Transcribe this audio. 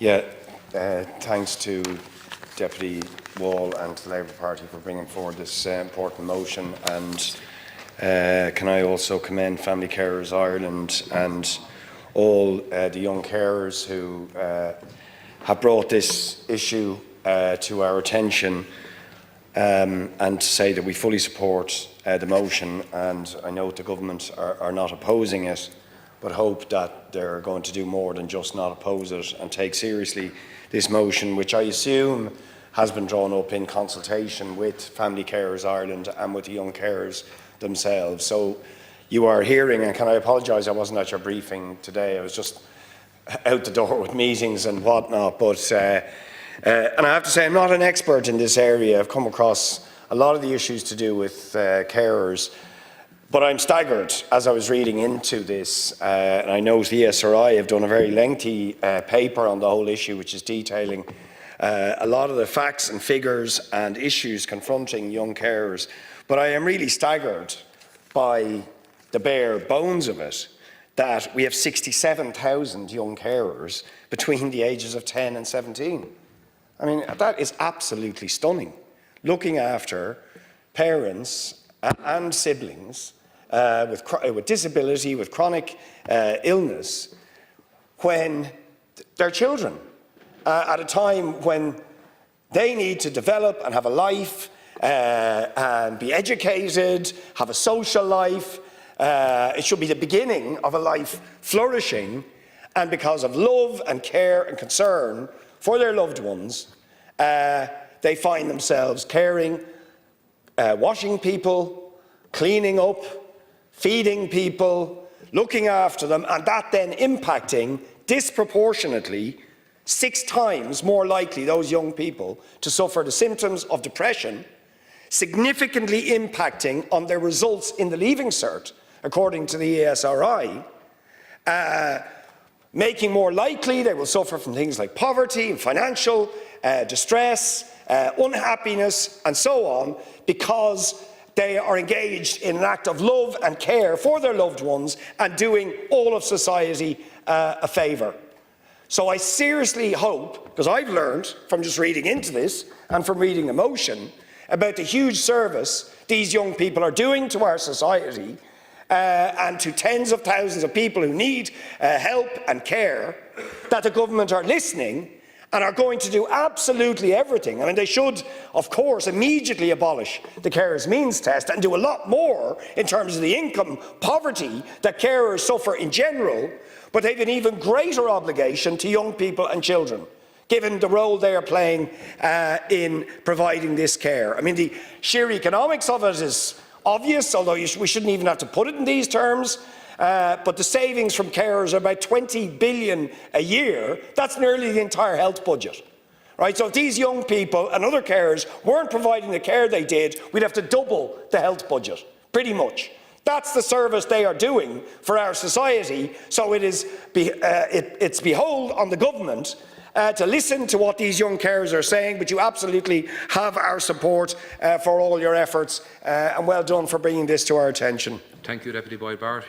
Yeah, thanks to Deputy Wall and the Labour Party for bringing forward this important motion, and can I also commend Family Carers Ireland and all the young carers who have brought this issue to our attention, and to say that we fully support the motion, and I know the government are not opposing it, but hope that they're going to do more than just not oppose it and take seriously this motion, which I assume has been drawn up in consultation with Family Carers Ireland and with the young carers themselves. So you are hearing, and can I apologise, I wasn't at your briefing today, I was just out the door with meetings and whatnot, but and I have to say I'm not an expert in this area. I've come across a lot of the issues to do with carers, but I'm staggered as I was reading into this, and I know the ESRI have done a very lengthy paper on the whole issue, which is detailing a lot of the facts and figures and issues confronting young carers. But I am really staggered by the bare bones of it, that we have 67,000 young carers between the ages of 10 and 17. I mean, that is absolutely stunning. Looking after parents and siblings with disability, with chronic illness, when they're children, at a time when they need to develop and have a life, and be educated, have a social life. It should be the beginning of a life flourishing, and because of love and care and concern for their loved ones, they find themselves caring, washing people, cleaning up, feeding people, looking after them, and that then impacting disproportionately 6 times more likely those young people to suffer the symptoms of depression, significantly impacting on their results in the Leaving Cert, according to the ESRI, making more likely they will suffer from things like poverty and financial distress, unhappiness, and so on, because they are engaged in an act of love and care for their loved ones and doing all of society a favour. So I seriously hope, because I've learned from just reading into this and from reading the motion, about the huge service these young people are doing to our society and to tens of thousands of people who need help and care, that the government are listening and are going to do absolutely everything. I mean, they should, of course, immediately abolish the carers means test and do a lot more in terms of the income poverty that carers suffer in general, but they have an even greater obligation to young people and children, given the role they are playing in providing this care. I mean, the sheer economics of it is obvious, although we shouldn't even have to put it in these terms. But the savings from carers are about 20 billion a year. That's nearly the entire health budget. Right? So if these young people and other carers weren't providing the care they did, we'd have to double the health budget, pretty much. That's the service they are doing for our society. So it's behold on the government to listen to what these young carers are saying, but you absolutely have our support for all your efforts, and well done for bringing this to our attention. Thank you, Deputy Boyd Barrett.